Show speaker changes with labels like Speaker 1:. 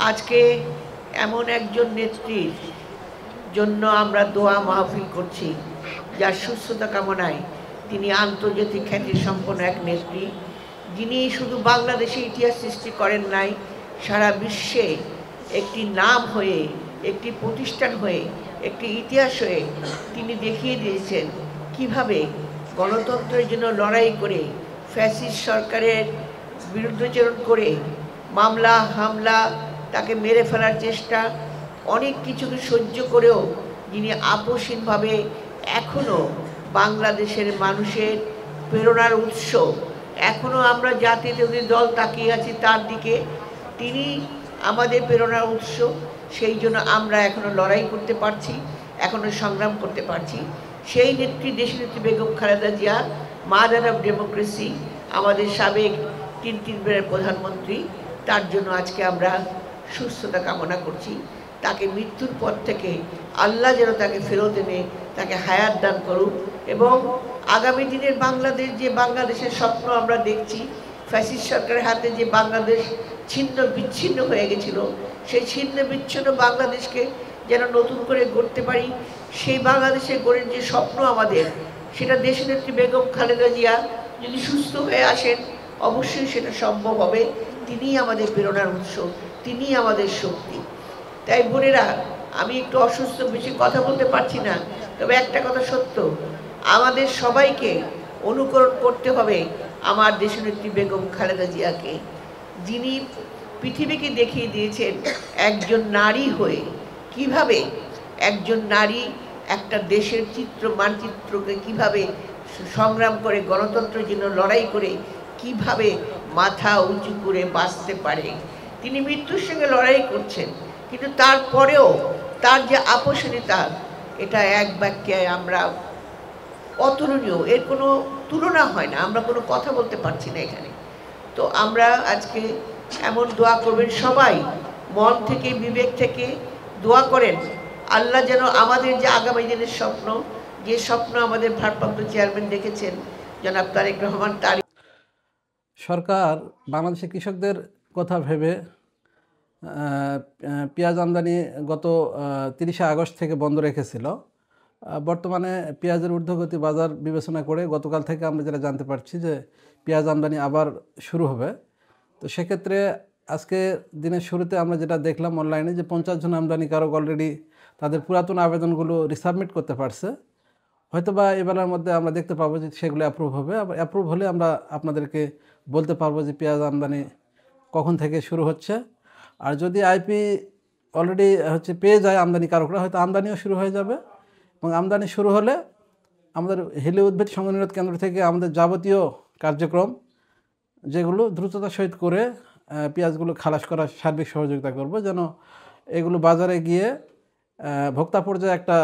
Speaker 1: আজকে এমন একজন নেত্রীর জন্য আমরা দোয়া মাহফিল করছি, যার সুস্থতা কামনায়। তিনি আন্তর্জাতিক খ্যাতি সম্পন্ন এক নেত্রী, যিনি শুধু বাংলাদেশে ইতিহাস সৃষ্টি করেন নাই, সারা বিশ্বে একটি নাম হয়ে, একটি প্রতিষ্ঠান হয়ে, একটি ইতিহাস হয়ে তিনি দেখিয়ে দিয়েছেন কিভাবে গণতন্ত্রের জন্য লড়াই করে, ফ্যাসিস্ট সরকারের বিরুদ্ধাচরণ করে, মামলা হামলা, তাকে মেরে ফেলার চেষ্টা, অনেক কিছুকে সহ্য করেও যিনি আপোষহীনভাবে এখনও বাংলাদেশের মানুষের প্রেরণার উৎস। এখনও আমরা জাতীয়তাবাদী দল তাকিয়ে আছি তার দিকে, তিনি আমাদের প্রেরণার উৎস। সেই জন্য আমরা এখনও লড়াই করতে পারছি, এখনও সংগ্রাম করতে পারছি। সেই নেত্রী দেশনেত্রী Begum Khaleda Zia, mother of democracy, আমাদের সাবেক তিনবারের প্রধানমন্ত্রী, তার জন্য আজকে আমরা সুস্থতা কামনা করছি। তাকে মৃত্যুর পর থেকে আল্লাহ যেন তাকে ফেরত এনে তাকে হায়াত দান করুক, এবং আগামী দিনের বাংলাদেশ, যে বাংলাদেশের স্বপ্ন আমরা দেখছি, ফ্যাসিস্ট সরকারের হাতে যে বাংলাদেশ ছিন্ন বিচ্ছিন্ন হয়ে গেছিল, সেই ছিন্ন বিচ্ছিন্ন বাংলাদেশকে যেন নতুন করে গড়তে পারি। সেই বাংলাদেশে গড়ের যে স্বপ্ন আমাদের, সেটা দেশনেত্রী বেগম খালেদা জিয়া যদি সুস্থ হয়ে আসেন, অবশ্যই সেটা সম্ভব হবে। তিনিই আমাদের প্রেরণার উৎস, তিনিই আমাদের শক্তি। তাই বোনেরা, আমি একটু অসুস্থ, বেশি কথা বলতে পারছি না, তবে একটা কথা সত্য, আমাদের সবাইকে অনুকরণ করতে হবে আমার দেশনেত্রী বেগম খালেদা জিয়াকে, যিনি পৃথিবীকে দেখিয়ে দিয়েছেন একজন নারী হয়ে কিভাবে একজন নারী একটা দেশের মানচিত্রকে কিভাবে সংগ্রাম করে, গণতন্ত্রের জন্য লড়াই করে কিভাবে মাথা উঁচু করে বাঁচতে পারে। তিনি মৃত্যুর সঙ্গে লড়াই করছেন, কিন্তু তারপরেও তার যে আপোষণীয়তা, এটা এক বাক্যে আমরা অতুলনীয়, এর কোনো তুলনা হয় না। আমরা কোনো কথা বলতে পারছি না এখানে। তো আমরা আজকে এমন দোয়া করবেন, সবাই মন থেকে, বিবেক থেকে দোয়া করেন, আল্লাহ যেন আমাদের যে আগামী দিনের স্বপ্ন, যে স্বপ্ন আমাদের ভারপ্রাপ্ত চেয়ারম্যান দেখেছেন জনাব তারেক রহমান, তার
Speaker 2: সরকার বাংলাদেশের কৃষকদের কথা ভেবে পেঁয়াজ আমদানি গত 30শে আগস্ট থেকে বন্ধ রেখেছিল। বর্তমানে পেঁয়াজের ঊর্ধ্বগতি বাজার বিবেচনা করে গতকাল থেকে আমরা যেটা জানতে পারছি যে পেঁয়াজ আমদানি আবার শুরু হবে। তো সেক্ষেত্রে আজকে দিনের শুরুতে আমরা যেটা দেখলাম অনলাইনে, যে 50 জন আমদানিকারক অলরেডি তাদের পুরাতন আবেদনগুলো রিসাবমিট করতে পারছে। হয়তোবা এবেলার মধ্যে আমরা দেখতে পাবো যে সেগুলো অ্যাপ্রুভ হবে। আবার অ্যাপ্রুভ হলে আমরা আপনাদেরকে বলতে পারবো যে পেঁয়াজ আমদানি কখন থেকে শুরু হচ্ছে। আর যদি আইপি অলরেডি পেয়ে যায় আমদানিকারকরা, হয়তো আমদানিও শুরু হয়ে যাবে। এবং আমদানি শুরু হলে আমাদের হিলি উদ্ভিদ সংগ্রহ কেন্দ্র থেকে আমাদের যাবতীয় কার্যক্রম যেগুলো দ্রুততার সহিত করে পেঁয়াজগুলো খালাস করার সার্বিক সহযোগিতা করব, যেন এগুলো বাজারে গিয়ে ভোক্তা পর্যায়ে একটা